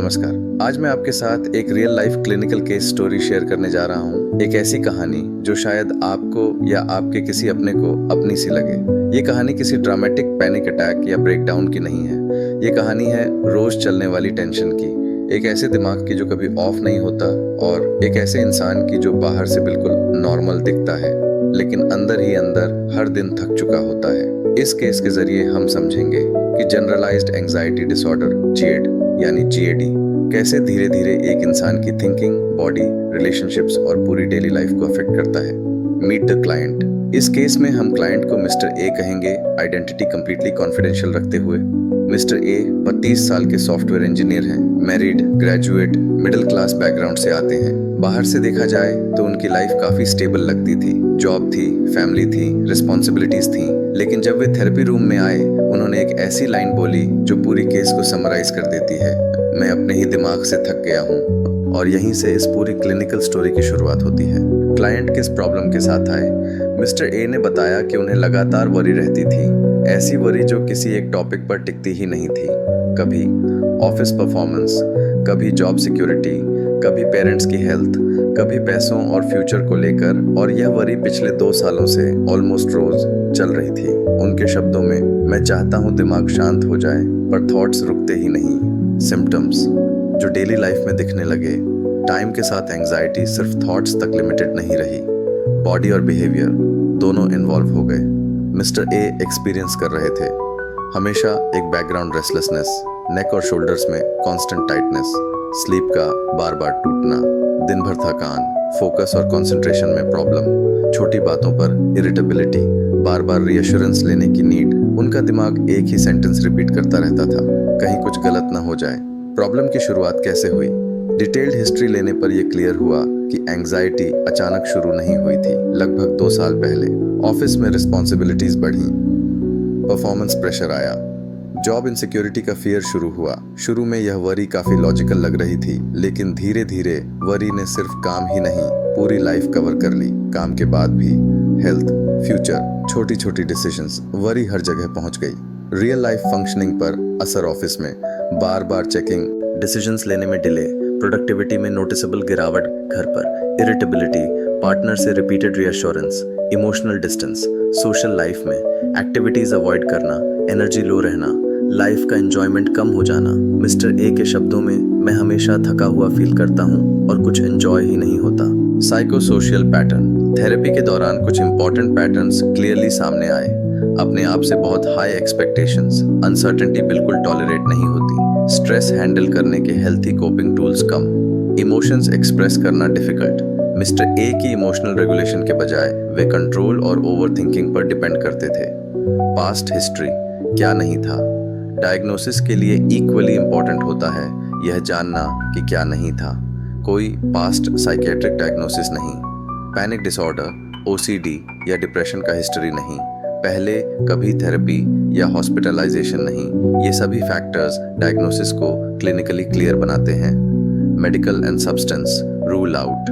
नमस्कार। आज मैं आपके साथ एक real life clinical case story share करने जा रहा हूँ। एक ऐसी कहानी जो शायद आपको या आपके किसी अपने को अपनी सी लगे। ये कहानी किसी ड्रामेटिक पैनिक अटैक या ब्रेकडाउन की नहीं है। ये कहानी है रोज चलने वाली टेंशन की, एक ऐसे दिमाग की जो कभी ऑफ नहीं होता और एक ऐसे इंसान की जो बाहर से बिल्कुल नॉर्मल दिखता है लेकिन अंदर ही अंदर हर दिन थक चुका होता है। इस केस के जरिए हम समझेंगे कि जनरलाइज्ड एंजाइटी डिसऑर्डर GAD यानी GAD कैसे धीरे धीरे एक इंसान की थिंकिंग, बॉडी, रिलेशनशिप्स और पूरी डेली लाइफ को अफेक्ट करता है। Meet the client. इस केस में हम क्लाइंट को मिस्टर ए कहेंगे, आइडेंटिटी कंप्लीटली कॉन्फिडेंशियल रखते हुए। मिस्टर ए 32 साल के सॉफ्टवेयर इंजीनियर हैं, married, graduate, middle class background से आते हैं। बाहर से देखा जाए तो उनकी लाइफ काफी स्टेबल लगती थी, जॉब थी, फैमिली थी, रिस्पॉन्सिबिलिटीज थी। लेकिन जब वे थेरेपी रूम में आए, उन्होंने एक ऐसी लाइन बोली जो पूरी केस को समराइज कर देती है, मैं अपने ही दिमाग से थक गया हूँ। और यहीं से इस पूरी क्लिनिकल स्टोरी की शुरुआत होती है। क्लाइंट किस प्रॉब्लम के साथ आए? मिस्टर ए ने बताया कि उन्हें लगातार वरी रहती थी, ऐसी वरी जो किसी एक टॉपिक पर टिकती ही नहीं थी। कभी ऑफिस परफॉर्मेंस, कभी जॉब सिक्योरिटी, कभी पेरेंट्स की हेल्थ, कभी पैसों और फ्यूचर को लेकर। और यह वरी पिछले 2 सालों से ऑलमोस्ट रोज चल रही थी। उनके शब्दों में, मैं चाहता हूँ दिमाग शांत हो जाए पर थॉट्स रुकते ही नहीं। सिम्टम्स जो डेली लाइफ में दिखने लगे। टाइम के साथ एंजाइटी सिर्फ थॉट्स तक लिमिटेड नहीं रही, बॉडी और बिहेवियर दोनों इन्वॉल्व हो गए। मिस्टर ए एक्सपीरियंस कर रहे थे हमेशा एक बैकग्राउंड रेस्टलेसनेस, नेक और शोल्डर्स में कांस्टेंट टाइटनेस, स्लीप का बार बार टूटना, दिन भर थकान, फोकस और कंसंट्रेशन में प्रॉब्लम, छोटी बातों पर इरिटेबिलिटी, बार बार रीअश्योरेंस लेने की नीड। उनका दिमाग एक ही सेंटेंस रिपीट करता रहता था, कहीं कुछ गलत ना हो जाए। प्रॉब्लम की शुरुआत कैसे हुई? डिटेल्ड हिस्ट्री लेने पर यह क्लियर हुआ कि एंजाइटी अचानक शुरू नहीं हुई थी। लगभग 2 साल पहले ऑफिस में रिस्पॉन्सिबिलिटीज बढ़ी, परफॉर्मेंस प्रेशर आया, जॉब इनसिक्योरिटी का फियर शुरू हुआ। शुरू में यह वरी काफी लॉजिकल लग रही थी, लेकिन धीरे धीरे वरी ने सिर्फ काम ही नहीं पूरी लाइफ कवर कर ली। काम के बाद भी हेल्थ, फ्यूचर, छोटी छोटी डिसीजंस, वरी हर जगह पहुंच गई। रियल लाइफ फंक्शनिंग पर असर, ऑफिस में बार बार चेकिंग, डिसीजंस लेने में डिले, प्रोडक्टिविटी में नोटिसेबल गिरावट, घर पर इरिटेबिलिटी, पार्टनर से repeated reassurance, emotional distance, social life में एक्टिविटीज अवॉइड करना, एनर्जी लो रहना, लाइफ का एंजॉयमेंट कम हो जाना। मिस्टर ए के शब्दों में, मैं हमेशा थका हुआ फील करता हूँ और कुछ एंजॉय ही नहीं होता। Psycho social pattern. थेरेपी के दौरान कुछ इंपॉर्टेंट पैटर्न्स क्लियरली सामने आए। अपने आप से बहुत हाई एक्सपेक्टेशंस, अनसर्टेनिटी बिल्कुल टॉलरेट नहीं होती, स्ट्रेस हैंडल करने के हेल्थी कोपिंग टूल्स कम, इमोशंस एक्सप्रेस करना डिफिकल्ट। मिस्टर ए की इमोशनल रेगुलेशन के बजाय वे कंट्रोल और ओवरथिंकिंग पर डिपेंड करते थे। पास्ट हिस्ट्री क्या नहीं था? डायग्नोसिस के लिए इक्वली इम्पोर्टेंट होता है यह जानना कि क्या नहीं था। कोई पास्ट साइकेट्रिक डायग्नोसिस नहीं, पैनिक डिसऑर्डर, OCD या डिप्रेशन का हिस्ट्री नहीं, पहले कभी थेरेपी या हॉस्पिटलाइजेशन नहीं। ये सभी फैक्टर्स डायग्नोसिस को क्लिनिकली क्लियर बनाते हैं। Medical and substance rule out,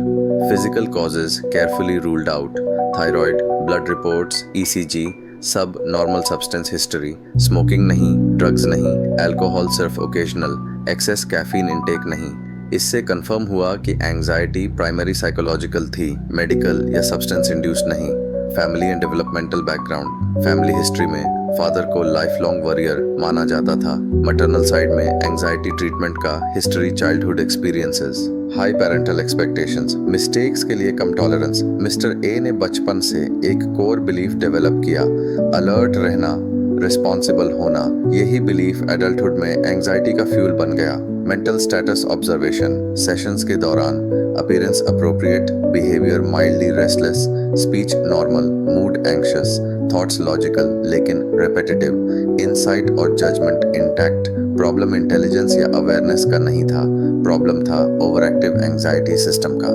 physical causes carefully ruled out, thyroid, blood reports, ECG सब नॉर्मल, सब्सटेंस हिस्ट्री, स्मोकिंग नहीं, ड्रग्स नहीं, अल्कोहल सिर्फ ओकेजनल, एक्सेस कैफीन इंटेक नहीं। इससे कंफर्म हुआ कि एंजाइटी प्राइमरी साइकोलॉजिकल थी, मेडिकल या सब्सटेंस इंड्यूस्ड नहीं। Family and developmental background. Family history में फादर को लाइफ लॉन्ग वॉरियर माना जाता था। मटरनल साइड में एंजाइटी ट्रीटमेंट का history, childhood experiences. High parental expectations, mistakes के लिए कम टॉलरेंस। मिस्टर ए ने बचपन से एक कोर बिलीफ डेवलप किया, अलर्ट रहना, रिस्पॉन्सिबल होना। यही बिलीफ एडल्टहुड में एंजाइटी का फ्यूल बन गया। Mental status observation. सेशंस के दौरान appearance appropriate, behaviour mildly restless, speech normal, mood anxious, thoughts logical लेकिन रेपिटेटिव, इनसाइट और जजमेंट इंटैक्ट। प्रॉब्लम इंटेलिजेंस या अवेयरनेस का नहीं था, प्रॉब्लम था ओवर एक्टिव एंजाइटी सिस्टम का।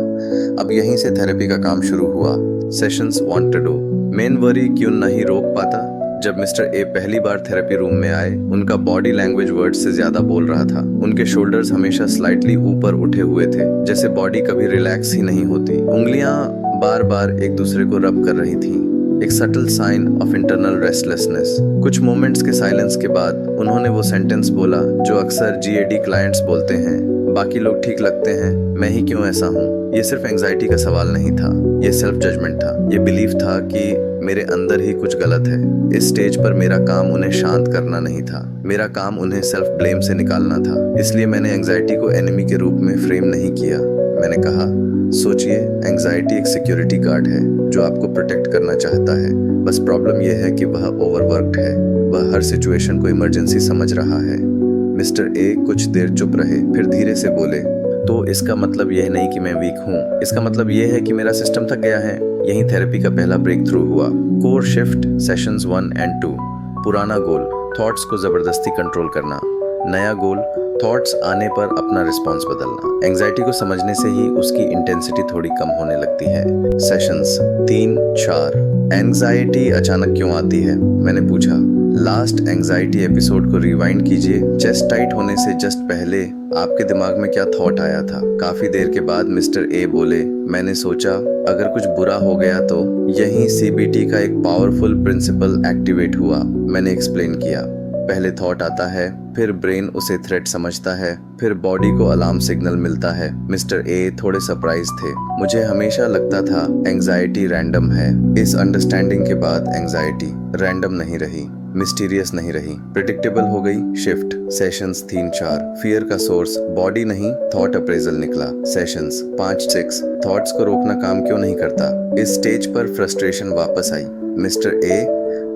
अब यहीं से थेरेपी का काम शुरू हुआ। Sessions 1 to 2। मेन वरी क्यों नहीं रोक पाता? जब मिस्टर ए पहली बार थेरेपी रूम में आए, उनका बॉडी लैंग्वेज वर्ड्स से ज्यादा बोल रहा था। उनके शोल्डर्स हमेशा स्लाइटली ऊपर उठे हुए थे, जैसे बॉडी कभी रिलैक्स ही नहीं होती। उंगलियां बार बार एक दूसरे को रब कर रही थी। एक subtle sign of internal restlessness. कुछ मोमेंट्स के साइलेंस के बाद उन्होंने वो सेंटेंस बोला जो अक्सर GAD क्लाइंट्स बोलते हैं, बाकी लोग ठीक लगते हैं, मैं ही क्यों ऐसा हूँ। ये सिर्फ एंजाइटी का सवाल नहीं था, ये सेल्फ जजमेंट था। ये बिलीफ था कि मेरे अंदर ही कुछ गलत है। इस स्टेज पर मेरा काम उन्हें शांत करना नहीं था, मेरा काम उन्हें सेल्फ ब्लेम से निकालना था। इसलिए मैंने एंजाइटी को एनिमी के रूप में फ्रेम नहीं किया। मैंने कहा, सोचिए, एंजाइटी एक सिक्योरिटी गार्ड है जो आपको प्रोटेक्ट करना चाहता है। बस प्रॉब्लम यह है कि वह ओवरवर्क्ड है। वह हर सिचुएशन को इमरजेंसी समझ रहा है। मिस्टर ए कुछ देर चुप रहे, फिर धीरे से बोले, तो इसका मतलब यह नहीं कि मैं वीक हूँ, इसका मतलब यह है कि मेरा सिस्टम थक गया है। यही थेरेपी का पहला ब्रेक थ्रू हुआ। कोर शिफ्ट सेशंस 1 और 2। पुराना गोल, थॉट्स को जबरदस्ती कंट्रोल करना। नया गोल, थॉट्स आने पर अपना रिस्पॉन्स बदलना। एंजाइटी को समझने से ही उसकी इंटेंसिटी थोड़ी कम होने लगती है। सेशंस 3-4। एंजाइटी अचानक क्यों आती है, मैंने पूछा। लास्ट एंजाइटी एपिसोड को रिवाइंड कीजिए। चेस्ट टाइट होने से जस्ट पहले आपके दिमाग में क्या थॉट आया था? काफी देर के बाद मिस्टर ए बोले, मैंने सोचा अगर कुछ बुरा हो गया तो। यही CBT का एक पावरफुल प्रिंसिपल एक्टिवेट हुआ। मैंने एक्सप्लेन किया। पहले थॉट आता है, फिर ब्रेन उसे थ्रेट समझता है, फिर बॉडी को अलार्म सिग्नल मिलता है। मिस्टर ए थोड़े सरप्राइज थे। मुझे हमेशा लगता था एंजाइटी रैंडम है। इस अंडरस्टैंडिंग के बाद एंजाइटी रैंडम नहीं रही, मिस्टीरियस नहीं रही, प्रिडिक्टेबल हो गई। Shift sessions 3-4। फियर का सोर्स बॉडी नहीं, थॉट अप्रेजल निकला। सेशंस 5-6। थॉट्स को रोकना काम क्यों नहीं करता? इस स्टेज पर फ्रस्ट्रेशन वापस आई। मिस्टर ए,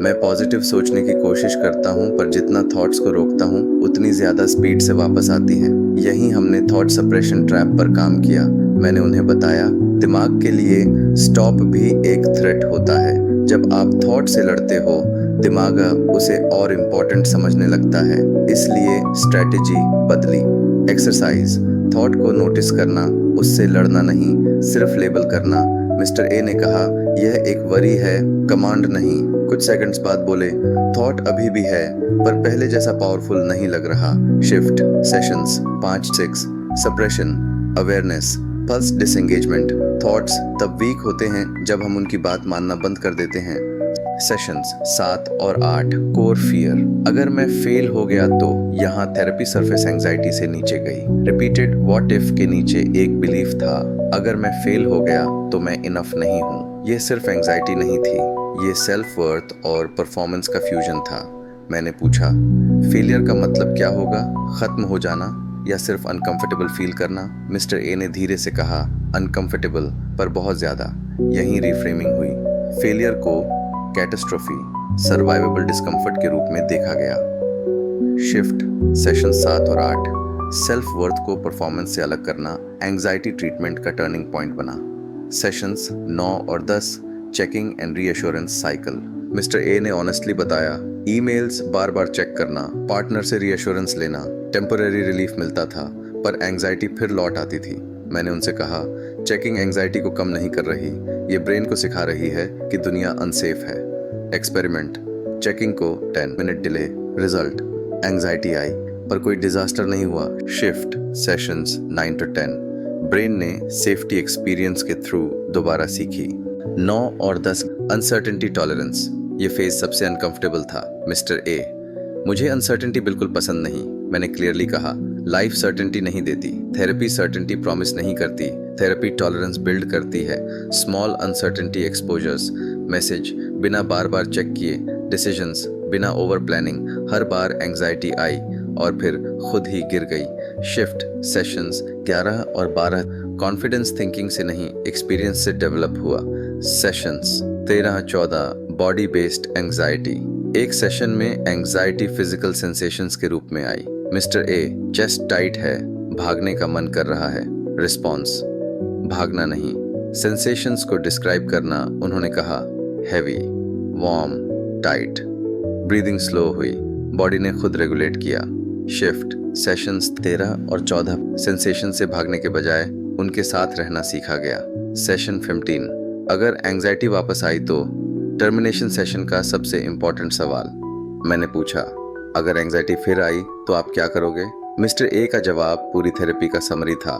मैं पॉजिटिव सोचने की कोशिश करता हूँ, पर जितना थॉट्स को रोकता हूँ उतनी ज्यादा स्पीड से वापस आती हैं। यही हमने थॉट सप्रेशन ट्रैप पर काम किया। मैंने उन्हें बताया, दिमाग के लिए स्टॉप भी एक थ्रेट होता है। जब आप थॉट से लड़ते हो, दिमाग उसे और इम्पोर्टेंट समझने लगता है। इसलिए स्ट्रेटेजी बदली। एक्सरसाइज, थॉट को नोटिस करना, उससे लड़ना नहीं, सिर्फ लेबल करना। मिस्टर ए ने कहा, यह एक वरी है, कमांड नहीं। कुछ सेकंड्स बाद बोले, थॉट अभी भी है, पर पहले जैसा पावरफुल नहीं लग रहा। Shift sessions 5-6। Suppression, awareness, pulse disengagement. Thoughts तब वीक होते हैं जब हम उनकी बात मानना बंद कर देते हैं। सेशंस 7 और 8। कोर फियर, अगर मैं फेल हो गया तो। यहाँ थेरेपी सरफेस एंजाइटी से नीचे गई। रिपीटेड व्हाट इफ के नीचे एक बिलीफ था, अगर मैं फेल हो गया तो मैं इनफ नहीं हूँ। ये सिर्फ एंजाइटी नहीं थी, ये सेल्फ वर्थ और परफॉर्मेंस का फ्यूजन था। मैंने पूछा, फेलियर का मतलब क्या होगा? खत्म हो जाना या सिर्फ अनकंफर्टेबल फील करना? मिस्टर ए ने धीरे से कहा, अनकंफर्टेबल, पर बहुत ज्यादा। यहीं रिफ्रेमिंग हुई। फेलियर को कैटास्ट्रोफी, सर्वाइवेबल डिस्कम्फर्ट के रूप में देखा गया। शिफ्ट सेशन 7 और 8। सेल्फ वर्थ को परफॉर्मेंस से अलग करना एंजाइटी ट्रीटमेंट का टर्निंग पॉइंट बना। सेशंस 9 और 10। Checking and reassurance cycle. Mister A ने ऑनेस्टली बताया, ईमेल्स बार बार चेक करना, पार्टनर से रीअश्योरेंस लेना, टेम्पररी रिलीफ मिलता था, पर एंजाइटी फिर लौट आती थी। मैंने उनसे कहा, चेकिंग एंजाइटी को कम नहीं कर रही, ये ब्रेन को सिखा रही है कि दुनिया अनसेफ है। एक्सपेरिमेंट, चेकिंग को 10 मिनट डिले, रिजल्ट, एंजाइटी आई पर कोई डिजास्टर नहीं हुआ। Shift sessions 9 to 10। ब्रेन ने सेफ्टी एक्सपीरियंस के थ्रू दोबारा सीखी। 9 और 10। अनसर्टेनिटी टॉलरेंस, ये फेज सबसे अनकंफर्टेबल था। मिस्टर ए, मुझे अनसर्टेनिटी बिल्कुल पसंद नहीं। मैंने क्लियरली कहा, लाइफ सर्टेनिटी नहीं देती, थेरेपी सर्टेनिटी प्रॉमिस नहीं करती, थेरेपी टॉलरेंस बिल्ड करती है। स्मॉल अनसर्टेनिटी एक्सपोजर्स, मैसेज बिना बार बार चेक किए, डिसीजंस बिना ओवर प्लानिंग। हर बार एंजाइटी आई और फिर खुद ही गिर गई। शिफ्ट सेशंस 11 और 12। कॉन्फिडेंस थिंकिंग से नहीं, एक्सपीरियंस से डेवलप हुआ। सेशंस 13-14। Body based anxiety. एक सेशन में एंजाइटी फिजिकल सेंसेशंस के रूप में आई। मिस्टर ए, चेस्ट टाइट है, भागने का मन कर रहा है। रिस्पॉन्स, भागना नहीं, सेंसेशंस को डिस्क्राइब करना। उन्होंने कहा, heavy, warm, tight. Breathing slow हुई, बॉडी ने खुद रेगुलेट किया। शिफ्ट सेशंस 13 और 14। सेंसेशन से भागने के बजाय उनके साथ रहना सीखा गया। सेशन 15। अगर एंजाइटी वापस आई तो। टर्मिनेशन सेशन का सबसे इम्पोर्टेंट सवाल। मैंने पूछा, अगर एंजाइटी फिर आई तो आप क्या करोगे? मिस्टर ए का जवाब पूरी थेरेपी का समरी था।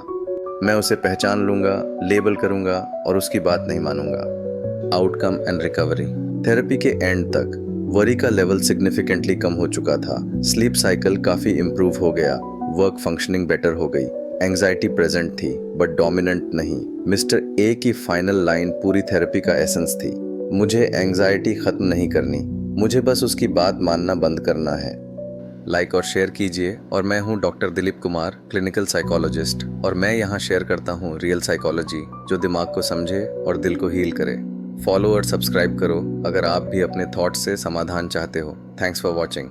मैं उसे पहचान लूंगा, लेबल करूंगा और उसकी बात नहीं मानूंगा। Outcome and recovery. थेरेपी के एंड तक वरी का लेवल सिग्निफिकेंटली कम हो चुका था, स्लीप साइकिल काफ़ी इम्प्रूव हो गया, वर्क फंक्शनिंग बेटर हो गई, एंग्जाइटी प्रेजेंट थी बट डोमिनेंट नहीं। मिस्टर ए की फाइनल लाइन पूरी थेरेपी का एसेंस थी, मुझे एंग्जाइटी ख़त्म नहीं करनी, मुझे बस उसकी बात मानना बंद करना है। लाइक और शेयर कीजिए। और मैं हूं doctor Dilip Kumar, clinical psychologist, और मैं यहां शेयर करता हूं रियल साइकोलॉजी जो दिमाग को समझे और दिल को हील करे। फॉलो और सब्सक्राइब करो अगर आप भी अपने थॉट्स से समाधान चाहते हो। Thanks for watching.